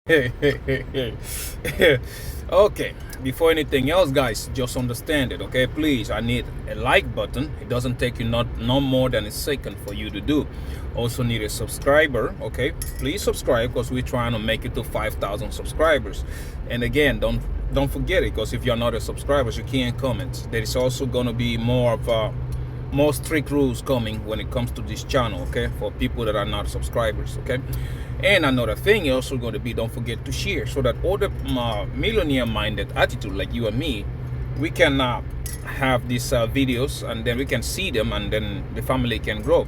Okay, before anything else, guys, just understand it, okay? Please, I need a like button. It doesn't take you no more than a second for you to do. Also need a subscriber, okay? Please subscribe because we're trying to make it to 5,000 subscribers. And again, don't forget it, because if you're not a subscriber, you can't comment. There is also going to be more of more strict rules coming when it comes to this channel, okay, for people that are not subscribers, okay? And another thing also going to be, don't forget to share, so that other millionaire minded attitude like you and me, we can have these videos, and then we can see them, and then the family can grow.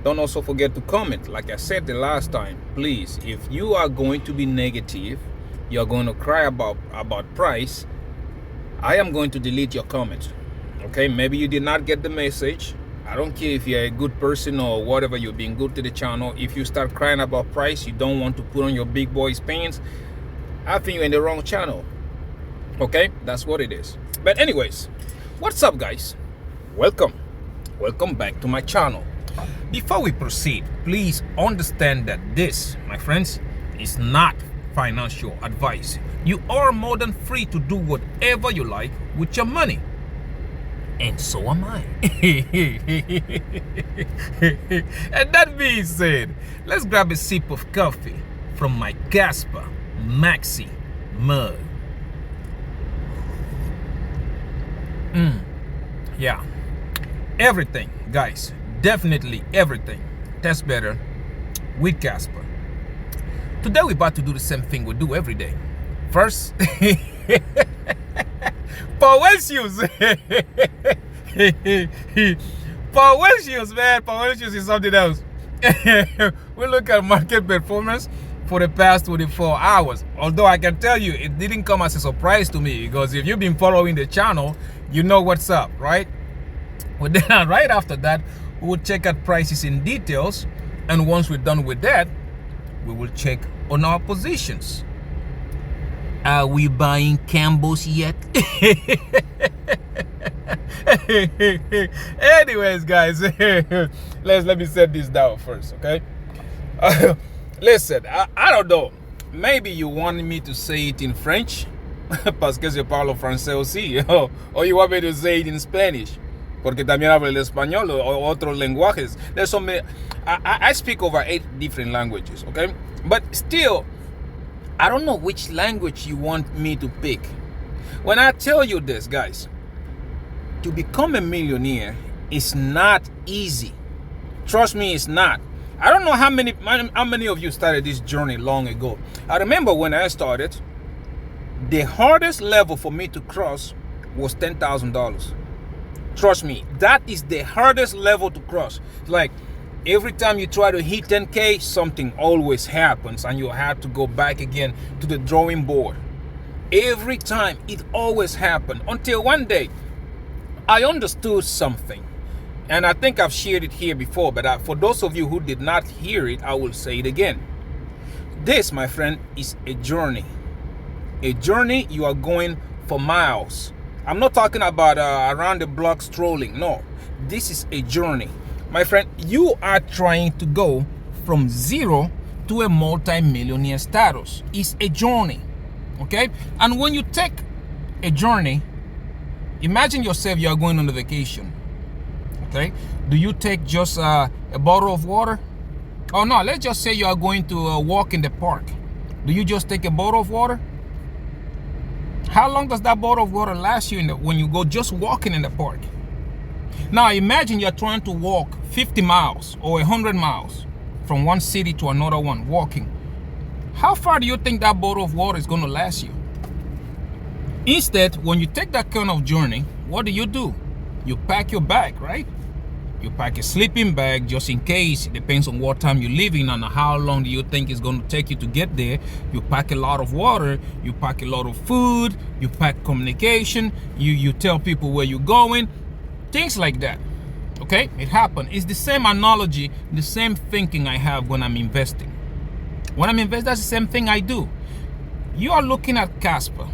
Don't also forget to comment. Like I said the last time, please, if you are going to be negative, you're going to cry about price, I am going to delete your comment. Okay, maybe you did not get the message. I don't care if you're a good person or whatever, you're being good to the channel. If you start crying about price, you don't want to put on your big boys pants, I think you're in the wrong channel. Okay, that's what it is. But anyways, what's up, guys? Welcome back to my channel. Before we proceed, please understand that this, my friends, is not financial advice. You are more than free to do whatever you like with your money. And so am I. And that being said, let's grab a sip of coffee from my Kaspa Maxi mug. Yeah, everything, guys, definitely everything tastes better with Casper. Today we're about to do the same thing we do every day. First, power shoes. Power shoes, man. Power shoes is something else. We look at market performance for the past 24 hours. Although I can tell you, it didn't come as a surprise to me, because if you've been following the channel, you know what's up, right? Well, then right after that, we will check out prices in details. And once we're done with that, we will check on our positions. Are we buying Campbell's yet? Anyways, guys, let me set this down first, okay? Listen, I don't know. Maybe you want me to say it in French, parce que je parle français aussi, or you want me to say it in Spanish, porque también hablo el español or otros lenguajes. There's so many. I speak over 8 different languages, okay? But still, I don't know which language you want me to pick. When I tell you this, guys, to become a millionaire is not easy. Trust me, it's not. I don't know how many of you started this journey long ago. I remember when I started, the hardest level for me to cross was $10,000. Trust me, that is the hardest level to cross. Like, every time you try to hit 10K, something always happens and you have to go back again to the drawing board. Every time, it always happened, until one day I understood something. And I think I've shared it here before, but for those of you who did not hear it, I will say it again. This, my friend, is a journey. A journey you are going for miles. I'm not talking about around the block strolling. No, this is a journey. My friend, you are trying to go from zero to a multi-millionaire status. It's a journey, okay? And when you take a journey, imagine yourself, you are going on a vacation, okay? Do you take just a bottle of water? Oh no, let's just say you are going to walk in the park. Do you just take a bottle of water? How long does that bottle of water last you when you go just walking in the park? Now imagine you're trying to walk 50 miles or 100 miles from one city to another one, walking. How far do you think that bottle of water is going to last you? Instead, when you take that kind of journey, what do? You pack your bag, right? You pack a sleeping bag just in case. It depends on what time you're leaving and how long do you think it's going to take you to get there. You pack a lot of water, you pack a lot of food, you pack communication, you tell people where you're going, things like that. Okay, it happened. It's the same analogy, the same thinking I have when I'm investing. When I'm investing, that's the same thing I do. You are looking at Casper.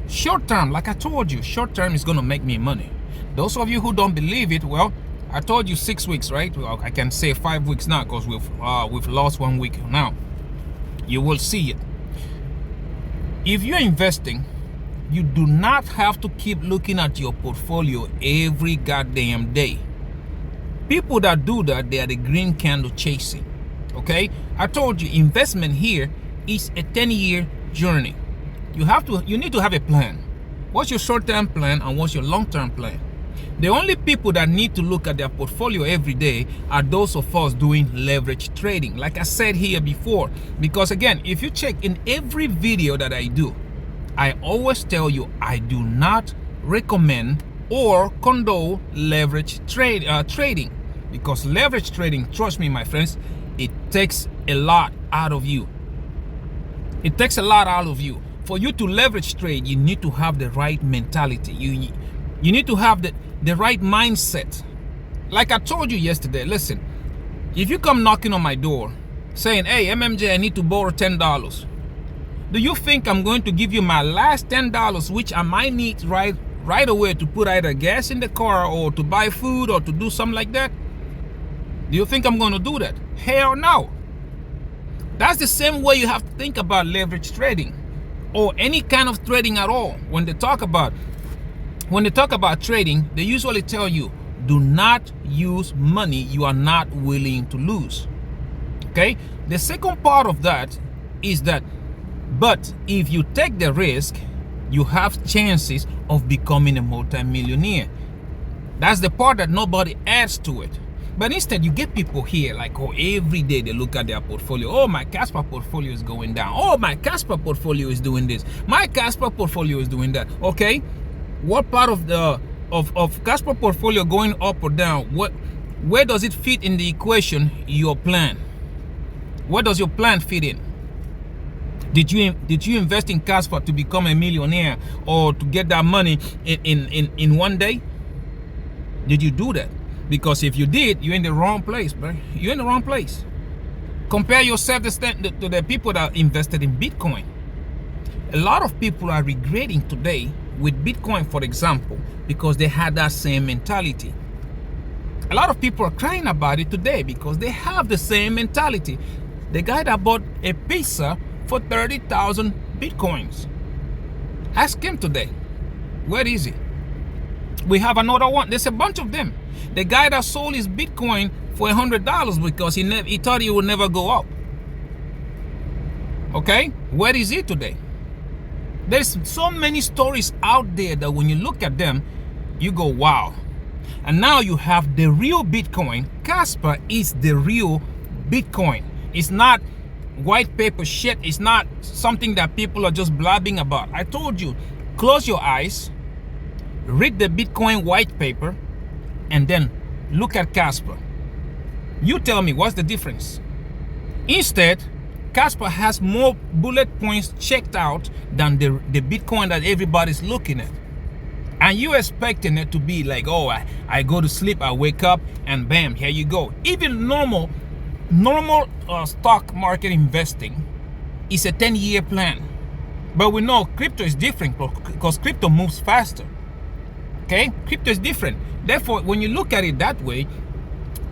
Short term, like I told you, short term is going to make me money. Those of you who don't believe it, well, I told you 6 weeks, right? Well, I can say 5 weeks now because we've lost 1 week now. You will see it. If you're investing, you do not have to keep looking at your portfolio every goddamn day. People that do that, they are the green candle chasing. Okay? I told you, investment here is a 10-year journey. You need to have a plan. What's your short-term plan and what's your long-term plan? The only people that need to look at their portfolio every day are those of us doing leverage trading. Like I said here before, because again, if you check in every video that I do, I always tell you I do not recommend or condone leverage trading, because leverage trading, trust me, my friends, it takes a lot out of you. It takes a lot out of you. For you to leverage trade, you need to have the right mentality. You need to have the right mindset. Like I told you yesterday, listen, if you come knocking on my door saying, hey, MMJ, I need to borrow $10, do you think I'm going to give you my last $10, which I might need right away to put either gas in the car or to buy food or to do something like that? Do you think I'm going to do that? Hell no. That's the same way you have to think about leverage trading or any kind of trading at all. When they talk about trading, they usually tell you, do not use money you are not willing to lose. Okay? The second part of that is that, but if you take the risk, you have chances of becoming a multi-millionaire. That's the part that nobody adds to it. But instead, you get people here like, oh, every day they look at their portfolio. Oh, my Casper portfolio is going down. Oh, my Casper portfolio is doing this. My Casper portfolio is doing that. Okay, what part of the Casper portfolio going up or down? Where does it fit in the equation? Your plan. Where does your plan fit in? Did you invest in Casper to become a millionaire or to get that money in one day? Did you do that? Because if you did, you're in the wrong place, bro. You're in the wrong place. Compare yourself to the people that invested in Bitcoin. A lot of people are regretting today with Bitcoin, for example, because they had that same mentality. A lot of people are crying about it today because they have the same mentality. The guy that bought a pizza for 30,000 Bitcoins. Ask him today, where is he? We have another one. There's a bunch of them. The guy that sold his Bitcoin for $100 because he thought it would never go up. Okay, where is he today? There's so many stories out there that when you look at them, you go, wow. And now you have the real Bitcoin. Casper is the real Bitcoin. It's not white paper shit. It's not something that people are just blabbing about. I told you, close your eyes, read the Bitcoin white paper, and then look at Casper. You tell me what's the difference. Instead, Casper has more bullet points checked out than the Bitcoin that everybody's looking at. And you're expecting it to be like, oh, I go to sleep, I wake up, and bam, here you go. Even normal stock market investing is a 10-year plan. But we know crypto is different because crypto moves faster. Okay, crypto is different. Therefore, when you look at it that way,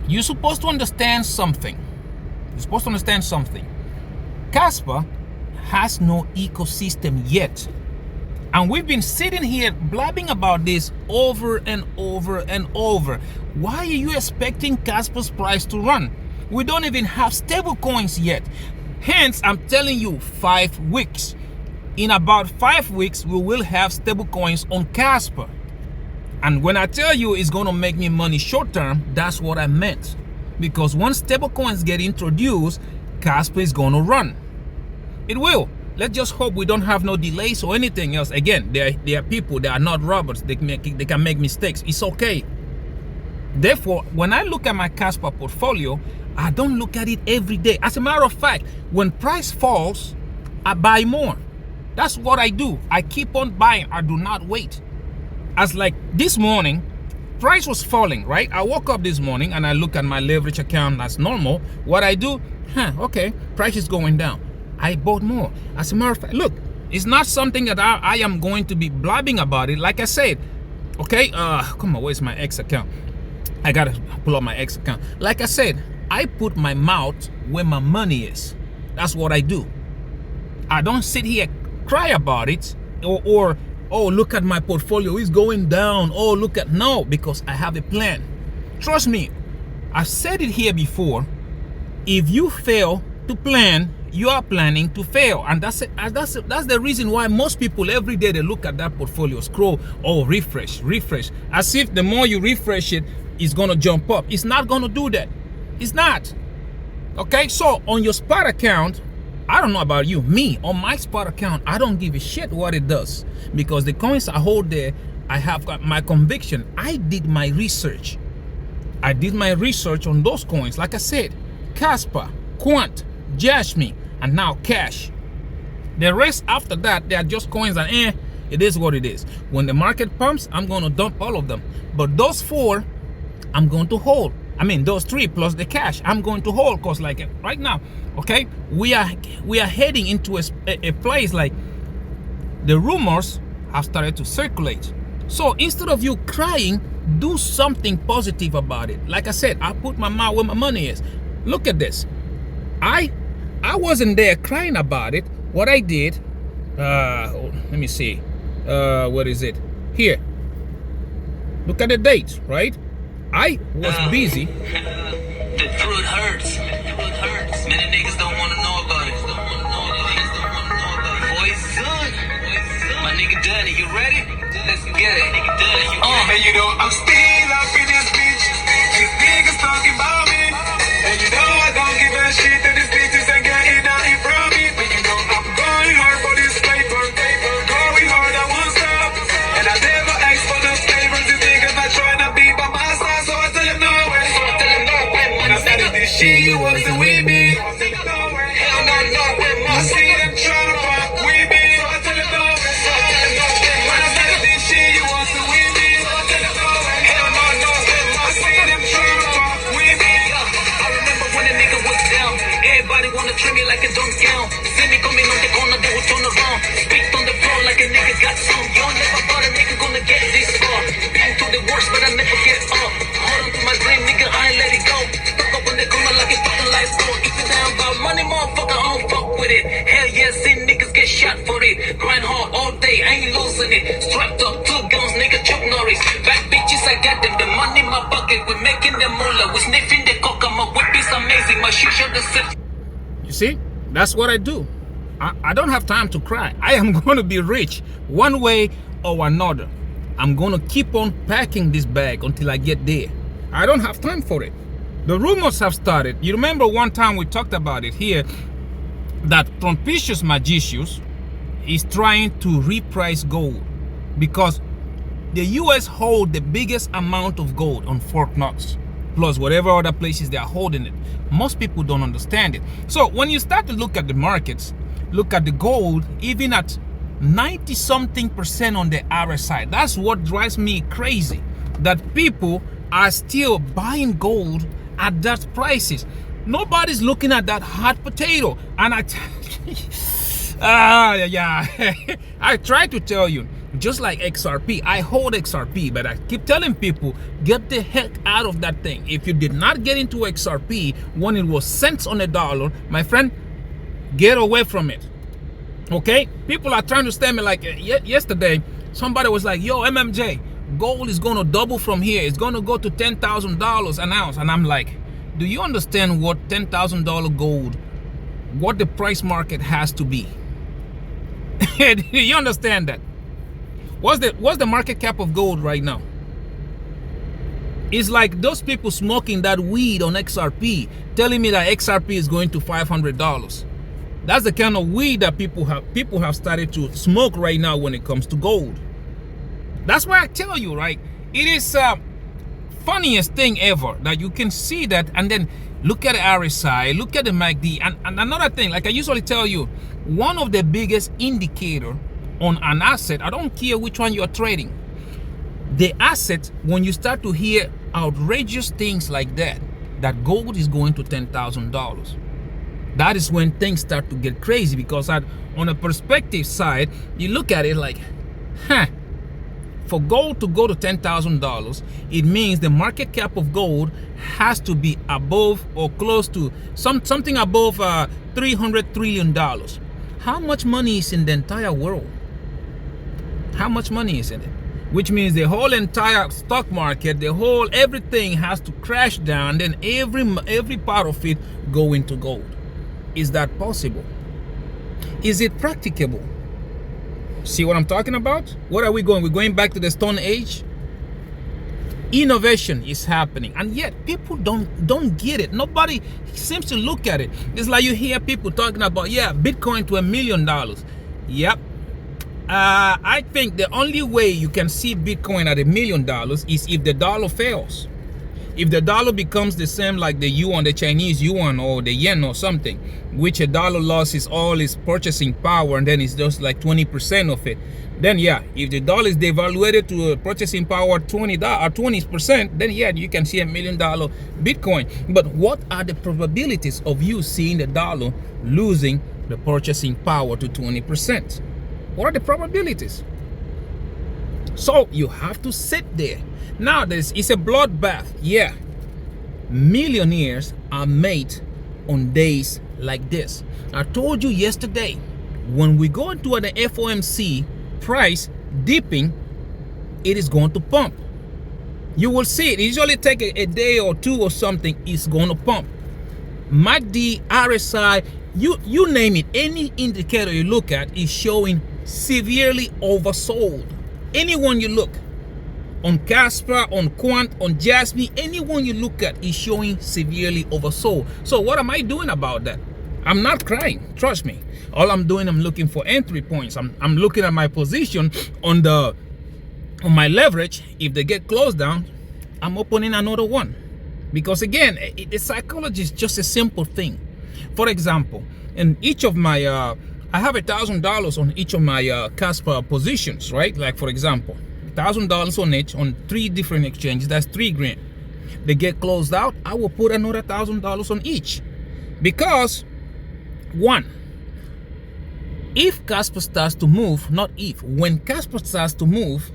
you're supposed to understand something. You're supposed to understand something. Casper has no ecosystem yet. And we've been sitting here blabbing about this over and over and over. Why are you expecting Casper's price to run? We don't even have stable coins yet. Hence, I'm telling you, 5 weeks. In about 5 weeks, we will have stable coins on Casper. And when I tell you it's going to make me money short term, that's what I meant. Because once stable coins get introduced, Casper is going to run. It will. Let's just hope we don't have no delays or anything else. Again, they are people, they are not robots. They can make mistakes. It's okay. Therefore, when I look at my Casper portfolio, I don't look at it every day. As a matter of fact, when price falls, I buy more. That's what I do. I keep on buying. I do not wait. As like this morning, price was falling, right? I woke up this morning and I look at my leverage account as normal. What I do, okay, price is going down. I bought more. As a matter of fact, look, it's not something that I am going to be blabbing about it. Like I said, okay, come on, where's my X account? I gotta pull up my X account. Like I said, I put my mouth where my money is. That's what I do. I don't sit here cry about it, or oh, look at my portfolio, it's going down. Oh, look at, no, because I have a plan. Trust me, I've said it here before. If you fail to plan, you are planning to fail. And that's the reason why most people every day they look at that portfolio, scroll, oh, refresh, as if the more you refresh it, it's gonna jump up. It's not gonna do that. It's not. Okay, so on your spot account, I don't know about you, me, on my spot account, I don't give a shit what it does, because the coins I hold there, I have got my conviction. I did my research. I did my research on those coins. Like I said, Kaspa, Quant, Jasmine, and now Cash. The rest after that, they are just coins, and it is what it is. When the market pumps, I'm going to dump all of them. But those 4, I'm going to hold. I mean, those 3 plus the cash, I'm going to hold, because like right now, okay, we are heading into a place like the rumors have started to circulate. So instead of you crying, do something positive about it. Like I said, I put my mouth where my money is. Look at this. I wasn't there crying about it. What I did, let me see, what is it? Here. Look at the date, right? I was busy. The truth hurts. Many niggas don't want to know about it. Boy, son. My nigga Danny, you ready? Let's get it. Nigga Danny, you ready? And you know I'm still up in this bitch. These niggas talking about me. And you know I don't give a shit that these bitches ain't getting nothing from me. But you know I'm going hard for this paper. Going hard, I won't stop. And I never ask for those favors. These niggas not trying to be by my side. So I tell them no way. When I started this shit, you wasn't with me. Hell no, no, when I see them trying to fuck with me. So I tell them no way. When I started this shit, you wasn't with me. Hell no, no, when I see them trying to fuck with me. I remember when a nigga was down. Everybody wanna treat me like a dunk gown. See me coming on the corner, they will turn around. Speak on the floor like a nigga got some. You never thought a nigga gonna get this far. Been through the worst, but I never get up. Hold on to my dream, nigga, I ain't let it go. Stuck up in the corner like a fucking life store. If you down about money, motherfucker, I don't fuck with it. Hell yeah, see niggas get shot for it. Grind hard all day, I ain't losing it. Strapped up, 2 guns, nigga, Chuck Norris. Back bitches, I got them. The money in my pocket, we making them moolah. We sniffing the coke, my whip is amazing. My shoes are the same. You see, that's what I do. I don't have time to cry. I am going to be rich one way or another. I'm going to keep on packing this bag until I get there. I don't have time for it. The rumors have started. You remember one time we talked about it here, that Trumpicius Magicius is trying to reprice gold because the US hold the biggest amount of gold on Fort Knox, plus whatever other places they are holding it. Most people don't understand it. So when you start to look at the markets, look at the gold, even at 90-something% on the RSI, that's what drives me crazy, that people are still buying gold at that prices. Nobody's looking at that hot potato. And I try to tell you, just like XRP, I hold XRP, but I keep telling people, get the heck out of that thing. If you did not get into XRP when it was cents on a dollar, my friend, get away from it. Okay? People are trying to stand me like yesterday. Somebody was like, yo, MMJ, gold is going to double from here. It's going to go to $10,000 an ounce. And I'm like, do you understand what $10,000 gold, what the price market has to be? Do you understand that? What's the market cap of gold right now? It's like those people smoking that weed on XRP telling me that XRP is going to $500. That's the kind of weed that people have started to smoke right now when it comes to gold. That's why I tell you, right? It is funniest thing ever that you can see that, and then look at the RSI, look at the MACD, and another thing, like I usually tell you, one of the biggest indicator on an asset, I don't care which one you're trading, the asset, when you start to hear outrageous things like that gold is going to $10,000, that is when things start to get crazy, because on a perspective side, you look at it like, for gold to go to $10,000, it means the market cap of gold has to be above or close to something above $300 trillion. How much money is in the entire world? How much money is in it? Which means the whole entire stock market, the whole everything has to crash down, then every part of it go into gold. Is that possible? Is it practicable? See what I'm talking about? What are we going? We're going back to the Stone Age? Innovation is happening, and yet people don't get it. Nobody seems to look at it. It's like you hear people talking about, yeah, Bitcoin to $1 million. Yep. I think the only way you can see Bitcoin at $1 million is if the dollar fails. If the dollar becomes the same like the yuan, the Chinese yuan or the yen or something, which a dollar loses all its purchasing power and then it's just like 20% of it, then yeah, if the dollar is devaluated to a purchasing power 20%, then yeah, you can see $1 million Bitcoin. But what are the probabilities of you seeing the dollar losing the purchasing power to 20%? What are the probabilities? So you have to sit there. Now it's a bloodbath. Yeah, millionaires are made on days like this. I told you yesterday, when we go into the FOMC price dipping, it is going to pump. You will see it. It usually take a day or two or something. It's going to pump. MACD, RSI, you name it. Any indicator you look at is showing severely oversold. Anyone you look, on Casper, on Quant, on Jasmine, anyone you look at is showing severely oversold. So what am I doing about that? I'm not crying, trust me. All I'm doing, I'm looking for entry points. I'm looking at my position on my leverage. If they get closed down, I'm opening another one. Because again, the psychology is just a simple thing. For example, in each of my I have $1,000 on each of my Casper positions, right? Like for example, $1,000 on each on 3 different exchanges. That's $3,000. They get closed out, I will put another $1,000 on each. Because one, if Casper starts to move, not if, when Casper starts to move,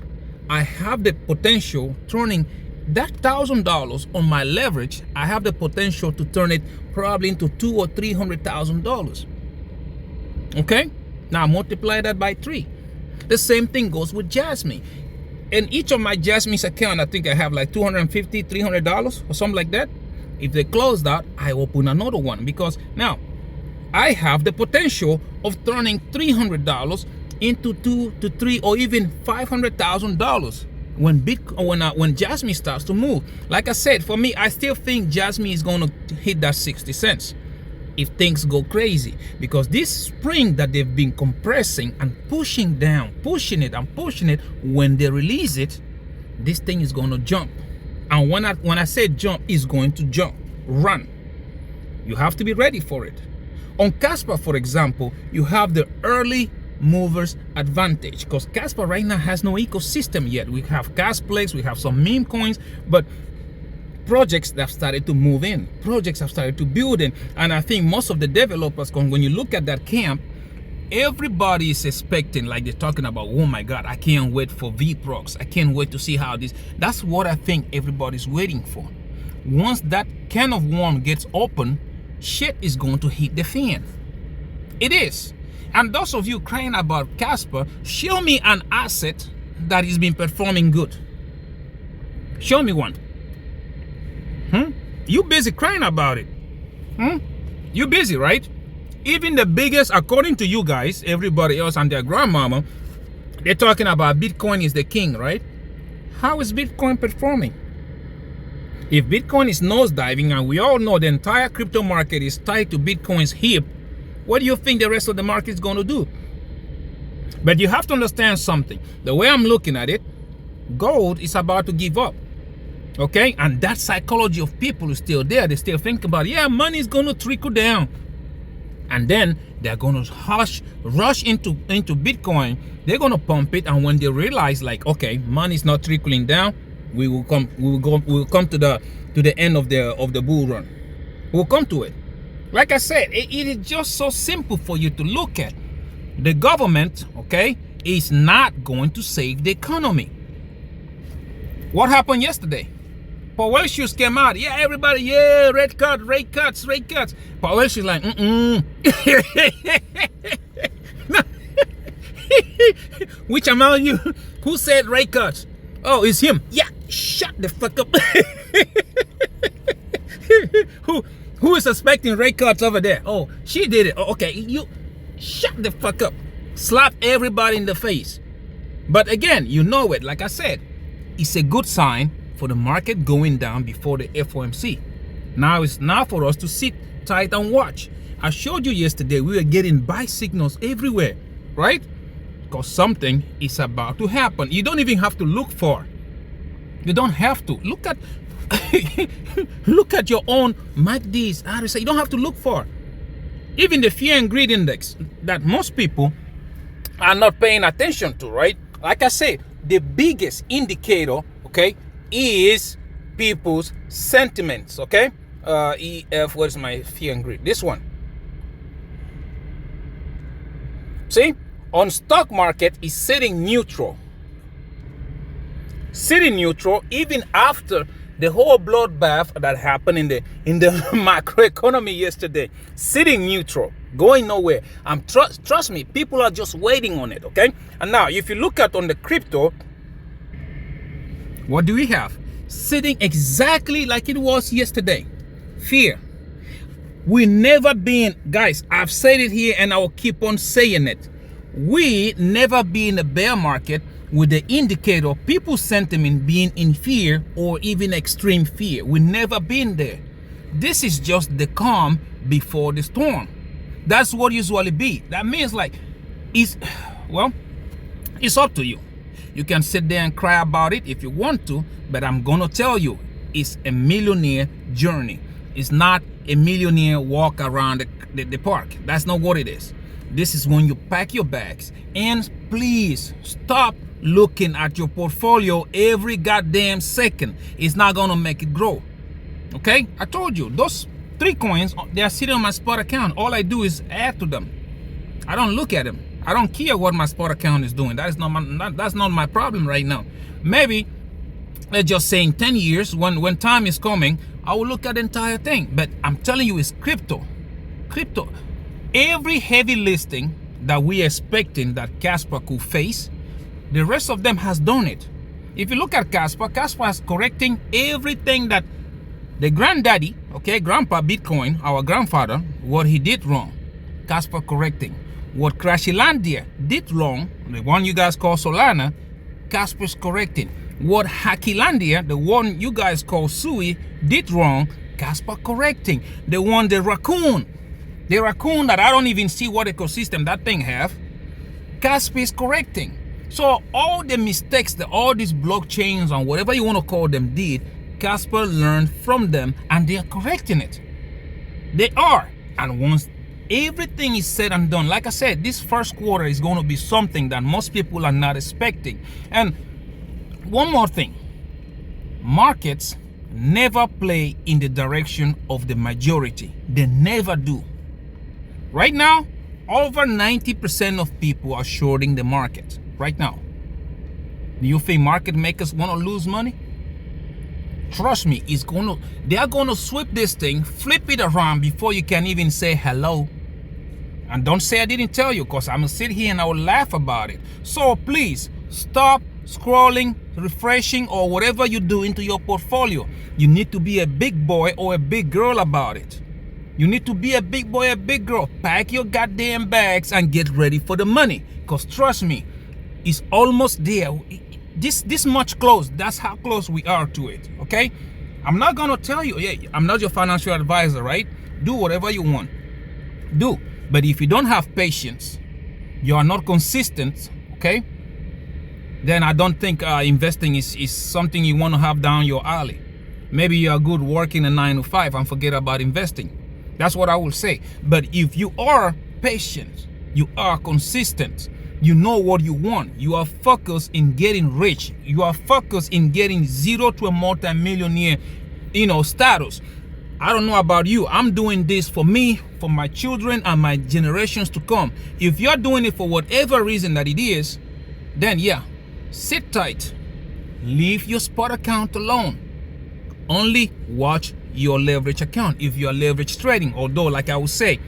I have the potential turning that $1,000 on my leverage. I have the potential to turn it probably into $200,000 or $300,000. Okay, now multiply that by 3. The same thing goes with Jasmine. In each of my Jasmine's account, I think I have like $250, $300 or something like that. If they close that, I open another one, because now I have the potential of turning $300 into $200,000 to $300,000 or even $500,000 when Jasmine starts to move. Like I said, for me, I still think Jasmine is going to hit that 60 cents. If things go crazy, because this spring that they've been compressing and pushing down, pushing it, when they release it, this thing is going to jump. And when I say jump, it's going to jump, run. You have to be ready for it. On Casper, for example, you have the early movers advantage, because Casper right now has no ecosystem yet. We have Casplex, we have some meme coins, but projects that have started to move in, projects have started to build in. And I think most of the developers, when you look at that camp, everybody is expecting, like they're talking about, oh my God, I can't wait for VProx. I can't wait to see how this, that's what I think everybody's waiting for. Once that can of worm gets open, shit is going to hit the fan. It is. And those of you crying about Casper, show me an asset that has been performing good. Show me one. You busy crying about it. You busy, right? Even the biggest, according to you guys, everybody else and their grandmama, they're talking about Bitcoin is the king, right? How is Bitcoin performing? If Bitcoin is nosediving, and we all know the entire crypto market is tied to Bitcoin's hip, what do you think the rest of the market is going to do? But you have to understand something. The way I'm looking at it, gold is about to give up. Okay, and that psychology of people is still there. They still think about, yeah, money is going to trickle down, and then they're going to rush into Bitcoin. They're going to pump it, and when they realize, like, okay, money is not trickling down, we will come to the end of the bull run. We'll come to it. Like I said, it is just so simple for you to look at. The government, okay, is not going to save the economy. What happened yesterday? Powell shoes came out. Yeah, everybody, yeah, rate cuts. Powell shoes like, Which amount you? Who said rate cuts? Oh, it's him. Yeah, shut the fuck up. Who is suspecting rate cuts over there? Oh, she did it. Oh, okay, you shut the fuck up. Slap everybody in the face. But again, you know it. Like I said, it's a good sign for the market going down before the FOMC. Now it's now for us to sit tight and watch. I showed you yesterday we were getting buy signals everywhere, right? Because something is about to happen. You don't even have to look for. You don't have to look at. Look at your own MACDs, RSI. You don't have to look for. Even the fear and greed index that most people are not paying attention to, right? Like I said, the biggest indicator, okay, is people's sentiments, okay? EF, where's my fear and greed? This one. See, on stock market is sitting neutral. Sitting neutral even after the whole bloodbath that happened in the macroeconomy yesterday. Sitting neutral, going nowhere. Trust me, people are just waiting on it, okay? And now, if you look at on the crypto, what do we have? Sitting exactly like it was yesterday. Fear. We never been, guys, I've said it here and I will keep on saying it. We never been in a bear market with the indicator of people's sentiment being in fear or even extreme fear. We never been there. This is just the calm before the storm. That's what usually be. That means like, it's up to you. You can sit there and cry about it if you want to, but I'm gonna tell you, it's a millionaire journey. It's not a millionaire walk around the park. That's not what it is. This is when you pack your bags. And please stop looking at your portfolio every goddamn second. It's not gonna make it grow. Okay? I told you, those 3 coins, they are sitting on my spot account. All I do is add to them. I don't look at them. I don't care what my spot account is doing. That's not my problem right now. Maybe, let's just say in 10 years, when time is coming, I will look at the entire thing. But I'm telling you, it's crypto. Crypto. Every heavy listing that we're expecting that Casper could face, the rest of them has done it. If you look at Casper, Casper is correcting everything that the granddaddy, okay, grandpa Bitcoin, our grandfather, what he did wrong. Casper correcting. What Crashilandia did wrong, the one you guys call Solana, Casper's correcting. What Hakilandia, the one you guys call Sui, did wrong, Casper correcting. The raccoon that I don't even see what ecosystem that thing have, Casper is correcting. So all the mistakes that all these blockchains and whatever you want to call them did, Casper learned from them and they are correcting it. They are. And once everything is said and done, like I said, this first quarter is going to be something that most people are not expecting. And one more thing, markets never play in the direction of the majority. They never do. Right now, over 90% of people are shorting the market. Right now. Do you think market makers want to lose money? Trust me, they are gonna sweep this thing, flip it around before you can even say hello. And don't say I didn't tell you, because I'm gonna sit here and I will laugh about it. So please stop scrolling, refreshing, or whatever you do into your portfolio. You need to be a big boy or a big girl about it. You need to be a big boy, a big girl. Pack your goddamn bags and get ready for the money. Because trust me, it's almost there. This much close. That's how close we are to it. Okay? I'm not gonna tell you, yeah, I'm not your financial advisor, right? Do whatever you want. Do. But if you don't have patience, you are not consistent, okay? Then I don't think investing is something you want to have down your alley. Maybe you are good working a 9 to 5 and forget about investing. That's what I will say. But if you are patient, you are consistent, you know what you want, you are focused in getting rich, you are focused in getting zero to a multi-millionaire, status. I don't know about you. I'm doing this for me, for my children, and my generations to come. If you're doing it for whatever reason that it is, then yeah, sit tight. Leave your spot account alone. Only watch your leverage account if you're leverage trading. Although, like I would say,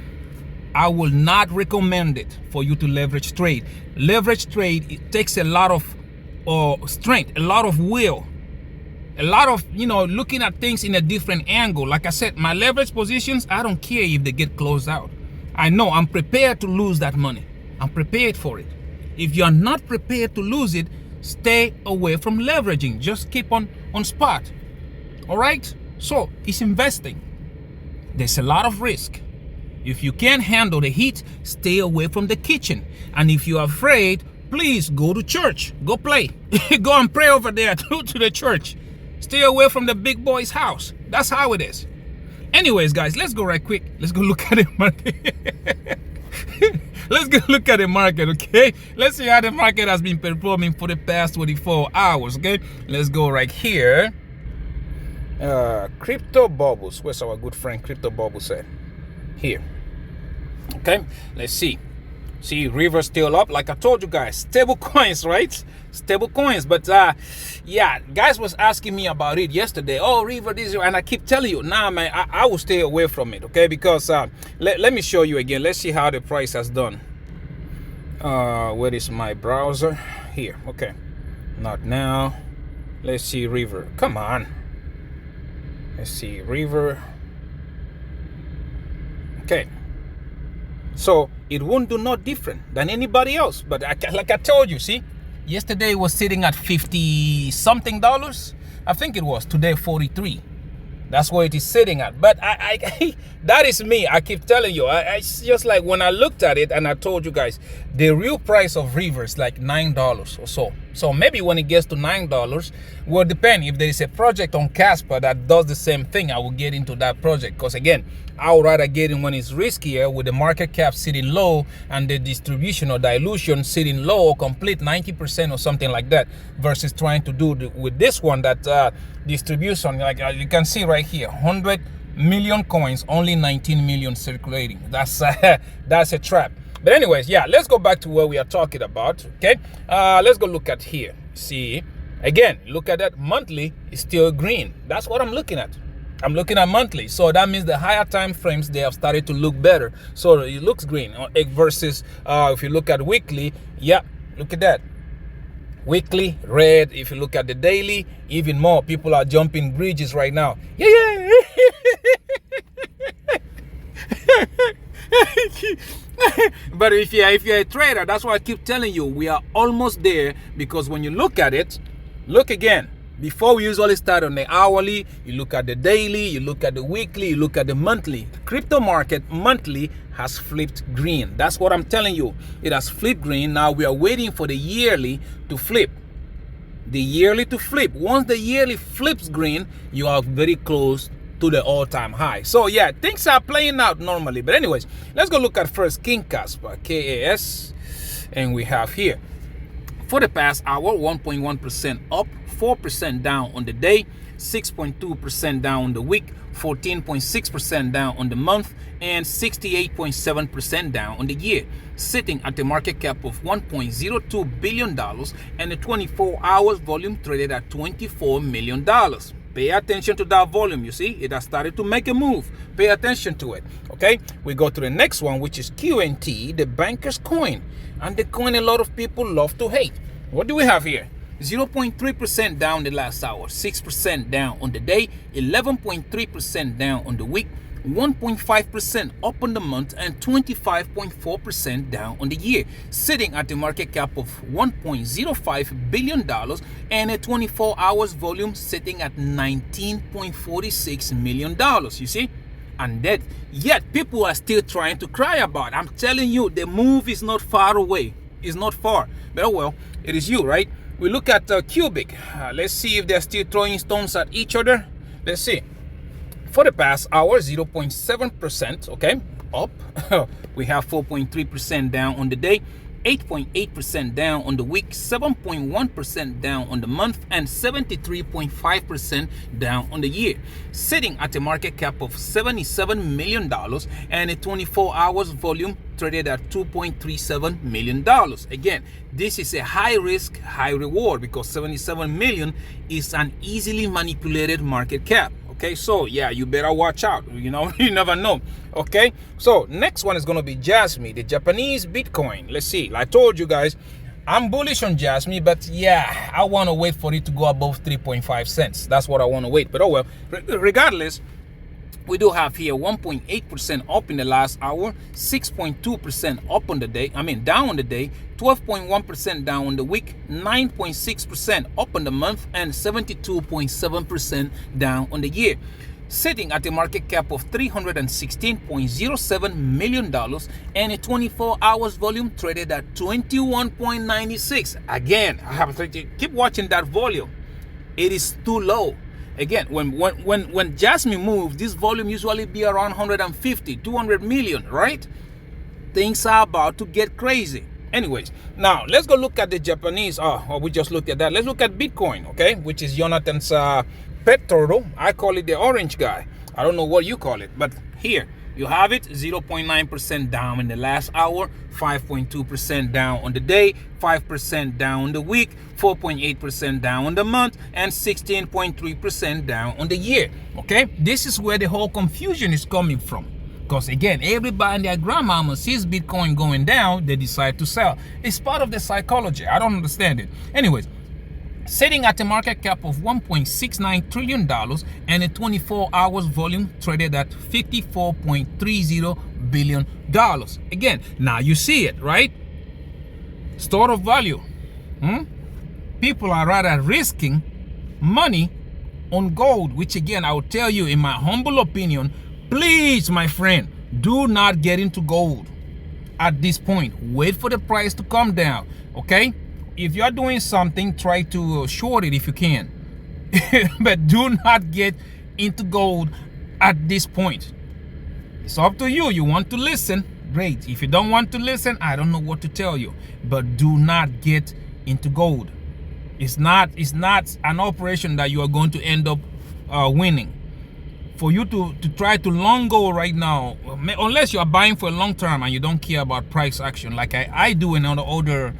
I will not recommend it for you to leverage trade. Leverage trade, it takes a lot of strength, a lot of will, a lot of, looking at things in a different angle. Like I said, my leverage positions, I don't care if they get closed out. I know I'm prepared to lose that money. I'm prepared for it. If you're not prepared to lose it, stay away from leveraging. Just keep on spot. All right? So it's investing. There's a lot of risk. If you can't handle the heat, stay away from the kitchen. And if you're afraid, please go to church. Go play. Go and pray over there to the church. Stay away from the big boy's house. That's how it is. Anyways, guys, let's go right quick. Let's go look at the market. Let's go look at the market, okay? Let's see how the market has been performing for the past 24 hours, okay? Let's go right here. Crypto bubbles. Where's our good friend Crypto Bubbles at? Here. Okay, let's see. See, River still up. Like I told you guys, stable coins, right? Stable coins. But yeah, guys was asking me about it yesterday. Oh, River, this, and I keep telling you, nah, man, I will stay away from it, okay? Because let me show you again. Let's see how the price has done. Where is my browser? Here, okay. Not now. Let's see River. Come on. Let's see River. Okay. So it won't do no different than anybody else. But like I told you, see, yesterday it was sitting at 50 something dollars. I think it was. Today 43. That's where it is sitting at. But I that is me. I keep telling you. It's just like when I looked at it and I told you guys, the real price of River is like $9 or so. So maybe when it gets to $9, will depend. If there is a project on Casper that does the same thing, I will get into that project. Because again, I would rather get in when it's riskier, with the market cap sitting low and the distribution or dilution sitting low or complete 90% or something like that, versus trying to do with this one that distribution, like you can see right here, 100 million coins, only 19 million circulating. That's that's a trap. But anyways, yeah, let's go back to what we are talking about. Okay, let's go look at here. See, again, look at that monthly is still green. That's what I'm looking at. I'm looking at monthly, so that means the higher time frames, they have started to look better. So it looks green versus if you look at weekly, yeah, look at that. Weekly red. If you look at the daily, even more. People are jumping bridges right now. Yeah. But if you're a trader, that's why I keep telling you, we are almost there. Because when you look at it, look again. Before, we usually start on the hourly, you look at the daily, you look at the weekly, you look at the monthly. The crypto market monthly has flipped green. That's what I'm telling you. It has flipped green. Now we are waiting for the yearly to flip. The yearly to flip. Once the yearly flips green, you are very close to the all-time high. So yeah, things are playing out normally. But anyways, let's go look at first King Kaspa, KAS. And we have here, for the past hour, 1.1% up, 4% down on the day, 6.2% down on the week, 14.6% down on the month, and 68.7% down on the year, sitting at a market cap of $1.02 billion and a 24 hours volume traded at $24 million. Pay attention to that volume. You see, it has started to make a move. Pay attention to it. Okay, we go to the next one, which is QNT, the banker's coin, and the coin a lot of people love to hate. What do we have here? 0.3% down the last hour, 6% down on the day, 11.3% down on the week, 1.5% up on the month, and 25.4% down on the year, sitting at a market cap of $1.05 billion and a 24 hours volume sitting at $19.46 million. You see? And that, yet people are still trying to cry about it. I'm telling you, the move is not far away. It's not far. But well, it is you, right? We look at Cubic. Let's see if they're still throwing stones at each other. Let's see. For the past hour, 0.7%, okay, up. We have 4.3% down on the day, 8.8% down on the week, 7.1% down on the month, and 73.5% down on the year, sitting at a market cap of $77 million and a 24 hours volume traded at $2.37 million. Again, this is a high risk, high reward, because 77 million is an easily manipulated market cap. Okay, so yeah, you better watch out. You know, you never know. Okay, so next one is going to be Jasmine, the Japanese Bitcoin. Let's see. I told you guys, I'm bullish on Jasmine, but yeah, I want to wait for it to go above 3.5 cents. That's what I want to wait. But oh well, regardless, we do have here 1.8% up in the last hour, 6.2% up on the day, down on the day, 12.1% down on the week, 9.6% up on the month, and 72.7% down on the year. Sitting at a market cap of $316.07 million and a 24 hours volume traded at 21.96. Again, I have to keep watching that volume. It is too low. Again, when Jasmine moves, this volume usually be around 150, 200 million, right? Things are about to get crazy. Anyways, now let's go look at the Japanese. We just looked at that. Let's look at Bitcoin, okay? Which is Jonathan's pet turtle. I call it the orange guy. I don't know what you call it, but here you have it. 0.9% down in the last hour, 5.2% down on the day, 5% down on the week, 4.8% down on the month, and 16.3% down on the year. Okay, this is where the whole confusion is coming from. Because again, everybody and their grandmama sees Bitcoin going down, they decide to sell. It's part of the psychology. I don't understand it. Anyways, sitting at a market cap of $1.69 trillion and a 24 hours volume traded at $54.30 billion. Again, now you see it, right? Store of value. People are rather risking money on gold, which again, I will tell you in my humble opinion, please, my friend, do not get into gold at this point. Wait for the price to come down, okay? If you're doing something, try to short it if you can. But do not get into gold at this point. It's up to you. You want to listen, great. If you don't want to listen, I don't know what to tell you. But do not get into gold. It's not an operation that you are going to end up winning. For you to try to long gold right now, unless you are buying for a long term and you don't care about price action, like I do in other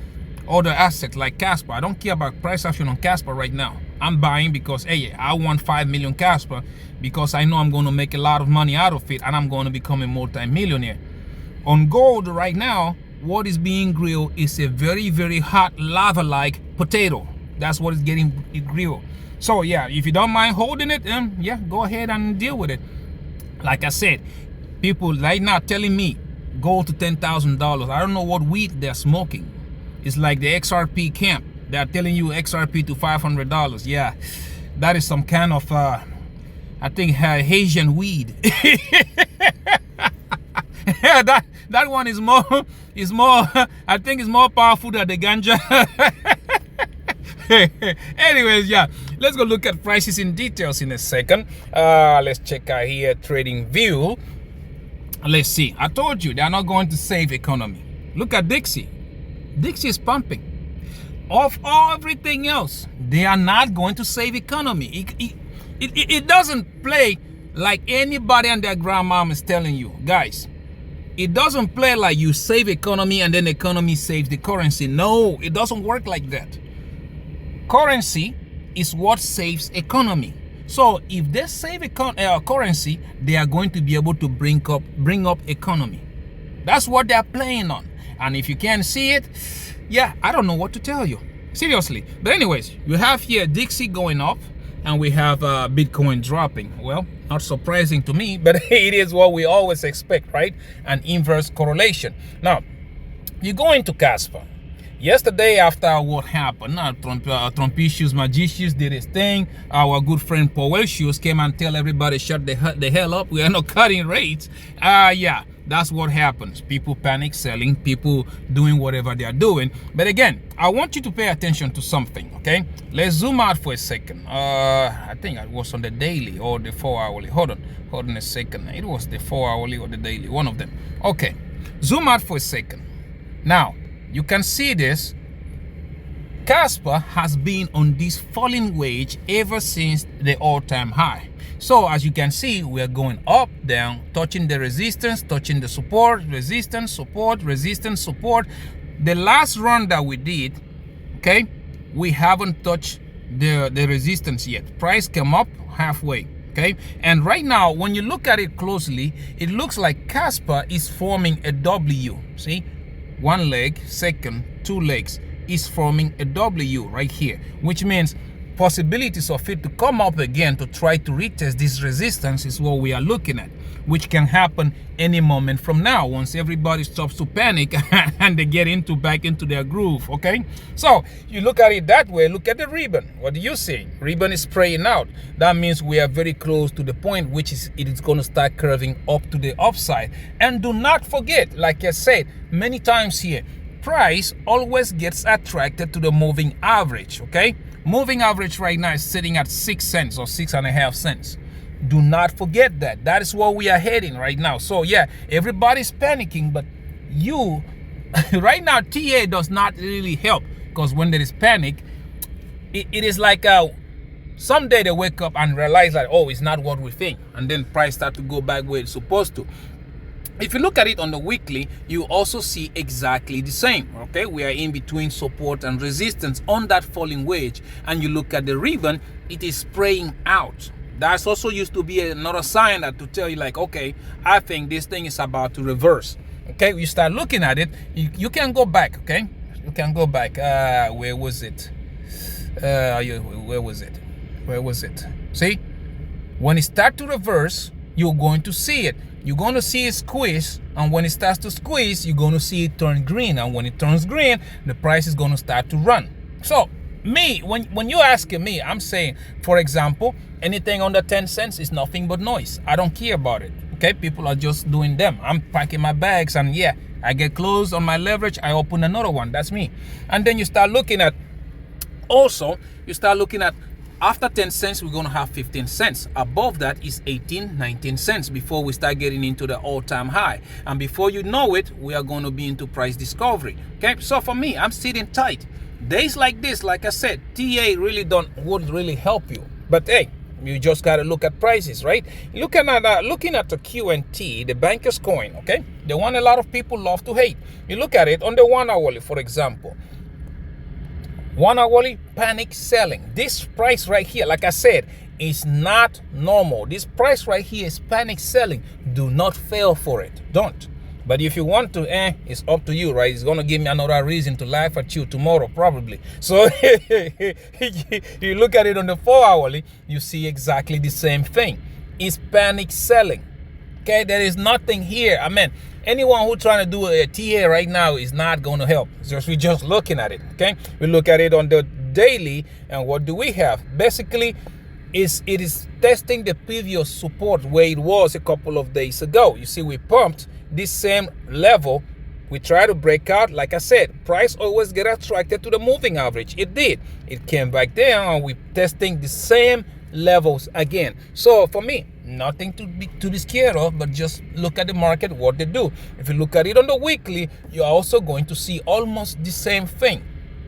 assets like Casper. I don't care about price action on Casper right now. I'm buying because, hey, I want 5 million Casper because I know I'm going to make a lot of money out of it and I'm going to become a multi-millionaire. On gold right now, what is being grilled is a very, very hot lava-like potato. That's what is getting grilled. So yeah, if you don't mind holding it, yeah, go ahead and deal with it. Like I said, people right now telling me gold to $10,000. I don't know what weed they're smoking. It's like the XRP camp. They're telling you XRP to $500. Yeah, that is some kind of, I think, Haitian weed. Yeah, that one is more, I think it's more powerful than the ganja. Anyways, yeah, let's go look at prices in details in a second. Let's check out here trading view. Let's see. I told you they're not going to save economy. Look at Dixie. Dixie is pumping. Of everything else, they are not going to save economy. It doesn't play like anybody and their grandmom is telling you, guys. It doesn't play like you save economy and then economy saves the currency. No, it doesn't work like that. Currency is what saves economy. So if they save currency, they are going to be able to bring up economy. That's what they're playing on. And if you can't see it, yeah, I don't know what to tell you. Seriously. But anyways, you have here Dixie going up and we have Bitcoin dropping. Well, not surprising to me, but it is what we always expect, right? An inverse correlation. Now, you go into Kaspa. Yesterday, after what happened, Trump issues, Margex did his thing. Our good friend Powell Shoes came and tell everybody, shut the hell up. We are not cutting rates. Yeah, that's what happens. People panic selling, people doing whatever they are doing. But again, I want you to pay attention to something, okay? Let's zoom out for a second. I think it was on the daily or the 4-hourly. Hold on a second. It was the 4-hourly or the daily, one of them. Okay, zoom out for a second. Now, you can see this. Casper has been on this falling wedge ever since the all-time high. So as you can see, we are going up, down, touching the resistance, touching the support, resistance, support, resistance, support. The last run that we did, okay, we haven't touched the resistance yet. Price came up halfway, Okay, and right now when you look at it closely, it looks like Casper is forming a W. See, one leg, second, two legs is forming a W right here, which means possibilities of it to come up again to try to retest this resistance is what we are looking at, which can happen any moment from now once everybody stops to panic and they get back into their groove. Okay, so you look at it that way. Look at the ribbon. What do you see? Ribbon is spraying out. That means we are very close to the point which is it is going to start curving up to the upside. And do not forget, like I said many times here, price always gets attracted to the moving average. Okay, moving average right now is sitting at 6 cents or 6.5 cents. Do not forget that. That is where we are heading right now. So yeah, everybody's panicking, but you right now TA does not really help, because when there is panic, it is like someday they wake up and realize that, oh, it's not what we think, and then price start to go back where it's supposed to. If you look at it on the weekly, you also see exactly the same. Okay, we are in between support and resistance on that falling wedge, and you look at the ribbon, it is spraying out. That's also used to be another sign that to tell you like, okay, I think this thing is about to reverse. Okay, you start looking at it, you can go back. Okay, you can go back. Where was it? Where was it? See, when it starts to reverse, you're going to see it. You're going to see it squeeze, and when it starts to squeeze, you're going to see it turn green, and when it turns green, the price is going to start to run. So me, when you're asking me, I'm saying, for example, anything under 10 cents is nothing but noise. I don't care about it. Okay, people are just doing them. I'm packing my bags, and yeah, I get closed on my leverage, I open another one. That's me. And then you start looking at, also you start looking at, after 10 cents, we're going to have 15 cents. Above that is 18, 19 cents before we start getting into the all-time high. And before you know it, we are going to be into price discovery. Okay, so for me, I'm sitting tight. Days like this, like I said, TA really wouldn't really help you. But hey, you just got to look at prices, right? Looking at the QNT, the banker's coin, okay? The one a lot of people love to hate. You look at it on the 1 hourly, for example. 1 hourly, panic selling. This price right here, like I said, is not normal. This price right here is panic selling. Do not fall for it. Don't. But if you want to, it's up to you, right? It's going to give me another reason to laugh at you tomorrow, probably. So you look at it on the 4 hourly, you see exactly the same thing. It's panic selling. Okay, there is nothing here. I mean, anyone who trying to do a TA right now is not going to help. We're just looking at it. Okay, we look at it on the daily, and what do we have? Basically, it is testing the previous support where it was a couple of days ago. You see, we pumped this same level. We try to break out. Like I said, price always get attracted to the moving average. It did. It came back down, and we're testing the same levels again. So for me, nothing to be scared of, but just look at the market, what they do. If you look at it on the weekly, you're also going to see almost the same thing.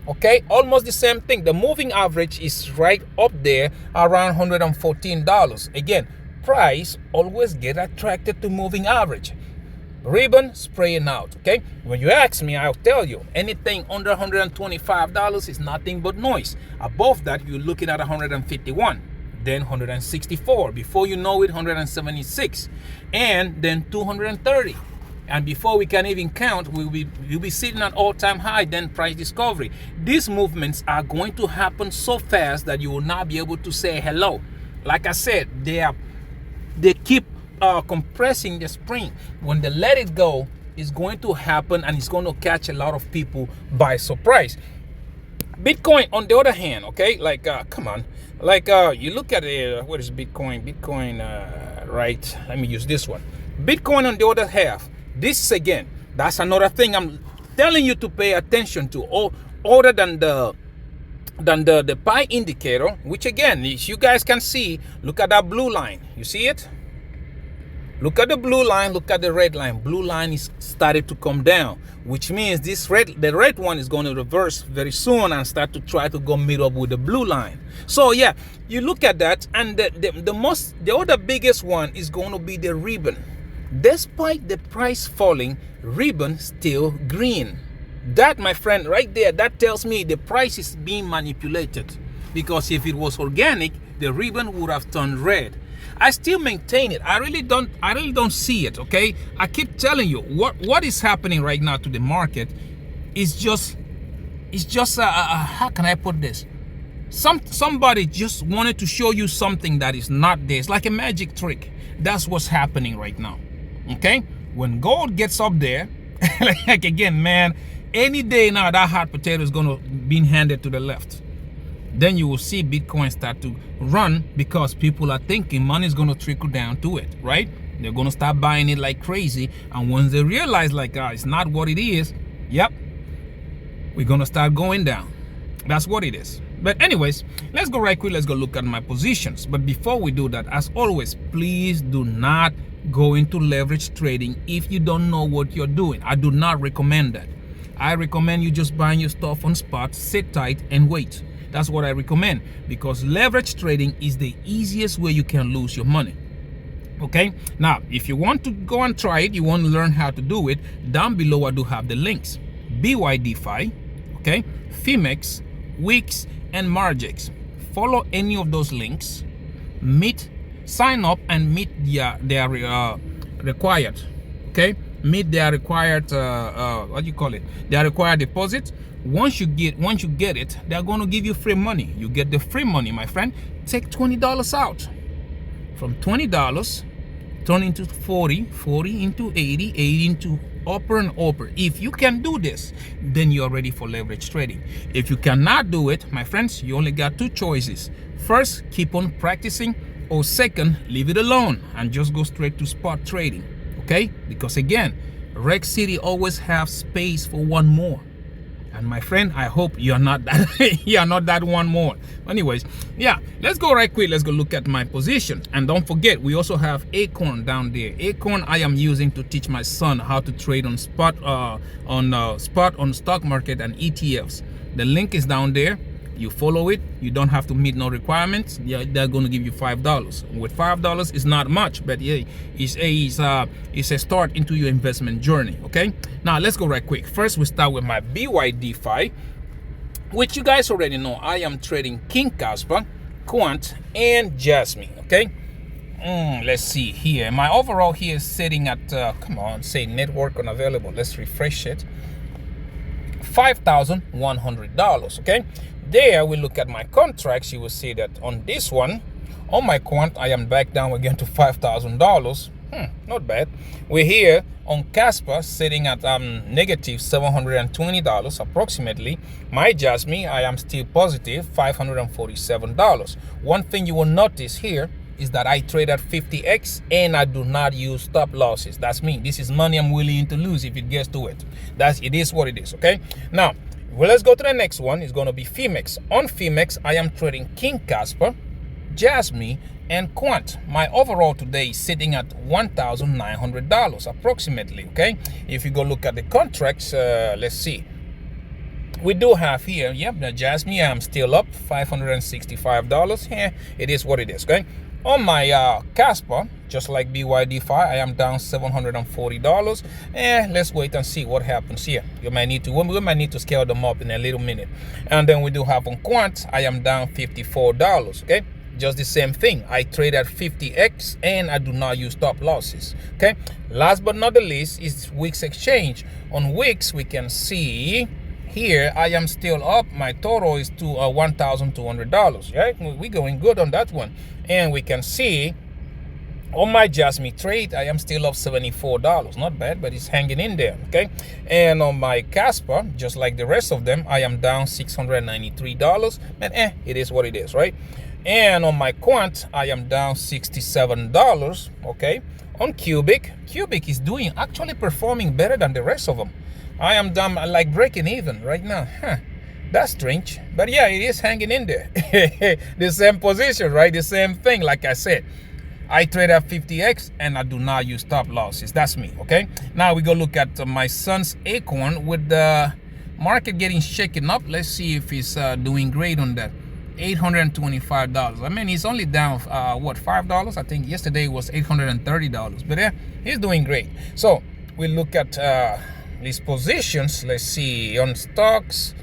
Okay, almost the same thing. The moving average is right up there around $114. Again, price always get attracted to moving average. Ribbon spraying out. Okay, when you ask me, I'll tell you anything under $125 is nothing but noise. Above that, you're looking at 151, then 164. Before you know it, 176, and then 230. And before we can even count, you'll be sitting at all-time high, then price discovery. These movements are going to happen so fast that you will not be able to say hello. Like I said, they keep compressing the spring. When they let it go, it's going to happen, and it's going to catch a lot of people by surprise. Bitcoin, on the other hand, okay, like come on, like you look at it. What is Bitcoin? Right? Let me use this one. Bitcoin on the other half. This again, that's another thing I'm telling you to pay attention to. Other than the pi indicator, which again, as you guys can see, look at that blue line. You see it? Look at the blue line, look at the red line. Blue line is started to come down, which means the red one is going to reverse very soon and start to try to go meet up with the blue line. So yeah, you look at that, and the other biggest one is going to be the ribbon. Despite the price falling, ribbon still green. That, my friend, right there, that tells me the price is being manipulated. Because if it was organic, the ribbon would have turned red. I still maintain it. I really don't see it, okay? I keep telling you, what is happening right now to the market is just how can I put this? Somebody just wanted to show you something that is not there. It's like a magic trick. That's what's happening right now, okay? When gold gets up there, like again, man, any day now that hot potato is gonna be handed to the left. Then you will see Bitcoin start to run because people are thinking money is gonna trickle down to it, right? They're gonna start buying it like crazy, and once they realize like it's not what it is, yep, we're gonna start going down. That's what it is. But anyways, let's go right quick. Let's go look at my positions. But before we do that, as always, please do not go into leverage trading if you don't know what you're doing. I do not recommend that. I recommend you just buying your stuff on spot, sit tight and wait. That's what I recommend, because leverage trading is the easiest way you can lose your money. Okay, now if you want to go and try it, you want to learn how to do it, down below I do have the links. Bydfi, okay, Phemex, Wix, and Margex. Follow any of those links, sign up and meet their required, okay, meet their required what do you call it, their required deposit. Once you get it, they're going to give you free money. You get the free money, my friend. Take $20 out. From $20 turn into 40 into 80 into upper and upper. If you can do this, then you're ready for leverage trading. If you cannot do it, my friends, you only got two choices. First, keep on practicing, or second, leave it alone and just go straight to spot trading, okay? Because again, Rec City always have space for one more. And my friend, I hope you're not that you're not that one more. Anyways, yeah, let's go right quick. Let's go look at my position. And don't forget, we also have Acorn down there. Acorn I am using to teach my son how to trade on spot on stock market and ETFs. The link is down there. You follow it, you don't have to meet no requirements. Yeah, they're going to give you $5. With $5, it's not much, but yeah, it's a start into your investment journey. Okay, now let's go right quick. First, we start with my Bydfi, which you guys already know. I am trading King Casper, Quant, and Jasmine. Okay, let's see here. My overall here is sitting at come on, say network unavailable. Let's refresh it. $5,100. Okay. There we look at my contracts. You will see that on this one, on my quant, I am back down again to $5,000. Not bad. We're here on Casper sitting at negative $720 approximately. My Jasmine, I am still positive $547. One thing you will notice here is that I trade at 50x and I do not use stop losses. That's me. This is money I'm willing to lose if it gets to it. It is what it is. Okay, now well, let's go to the next one. It's going to be Phemex. On Phemex, I am trading King Casper, Jasmine, and Quant. My overall today is sitting at $1,900 approximately. Okay, if you go look at the contracts, let's see. We do have here, yep, the Jasmine, I'm still up $565. Yeah, it is what it is. Okay, on my Casper, just like Bydfi, I am down $740. Let's wait and see what happens here. We might need to scale them up in a little minute. And then we do have on Quant, I am down $54. Okay, just the same thing. I trade at 50x and I do not use stop losses. Okay, last but not the least is Wix Exchange. On Wix, we can see here I am still up. My total is to $1,200. Right, we're going good on that one. And we can see on my Jasmine trade, I am still up $74. Not bad, but it's hanging in there. Okay, and on my Casper, just like the rest of them, I am down $693. And it is what it is, right? And on my Quant, I am down $67. Okay, on Cubic is doing actually performing better than the rest of them. I am done like breaking even right now. That's strange, but yeah, it is hanging in there. The same position, right? The same thing. Like I said, I trade at 50x and I do not use stop losses. That's me. Okay, now we go look at my son's Acorn. With the market getting shaken up, let's see if he's doing great on that. $825. I mean, he's only down what, $5? I think yesterday was $830, but yeah, he's doing great. So we look at these positions. Let's see on stocks.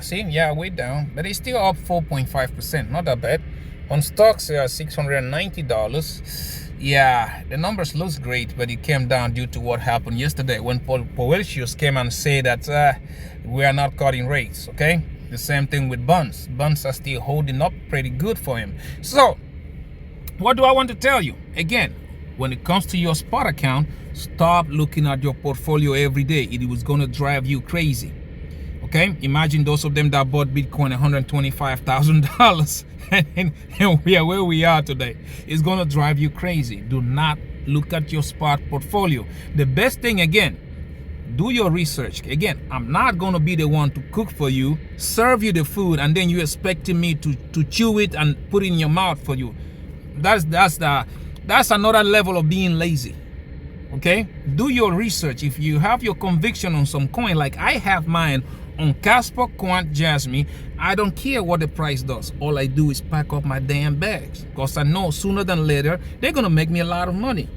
See, yeah, way down, but it's still up 4.5%. Not that bad. On stocks, they are $690. Yeah, the numbers looks great, but it came down due to what happened yesterday when Powellicius came and said that we are not cutting rates, okay? The same thing with bonds. Bonds are still holding up pretty good for him. So, what do I want to tell you? Again, when it comes to your spot account, stop looking at your portfolio every day. It was going to drive you crazy. Okay, imagine those of them that bought Bitcoin $125,000 and we are where we are today. It's going to drive you crazy. Do not look at your spot portfolio. The best thing, again, do your research. Again, I'm not going to be the one to cook for you, serve you the food, and then you expecting me to chew it and put it in your mouth for you. That's another level of being lazy. Okay, do your research. If you have your conviction on some coin, like I have mine on Casper, Quant, Jasmine, I don't care what the price does. All I do is pack up my damn bags, because I know sooner than later they're gonna make me a lot of money,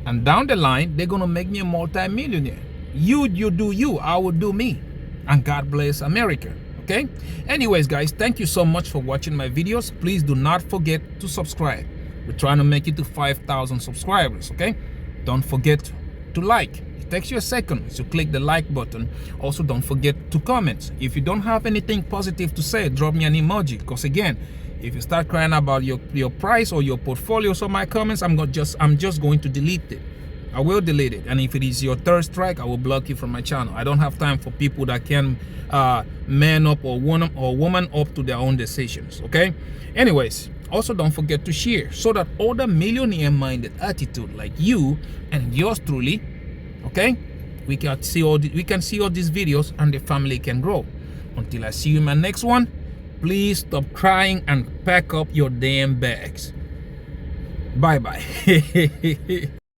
and down the line they're gonna make me a multi-millionaire. You do you, I will do me, and God bless America. Okay, anyways guys, thank you so much for watching my videos. Please do not forget to subscribe. We're trying to make it to 5,000 subscribers. Okay, don't forget to like. It takes you a second to click the like button. Also, don't forget to comment. If you don't have anything positive to say, drop me an emoji, because again, if you start crying about your price or your portfolios or my comments, I'm just going to delete it. I will delete it, and if it is your third strike, I will block you from my channel. I don't have time for people that can man up or woman up to their own decisions. Okay, anyways, also don't forget to share so that other millionaire-minded attitude like you and yours truly, okay, we can see all these videos and the family can grow. Until I see you in my next one, please stop crying and pack up your damn bags. Bye bye.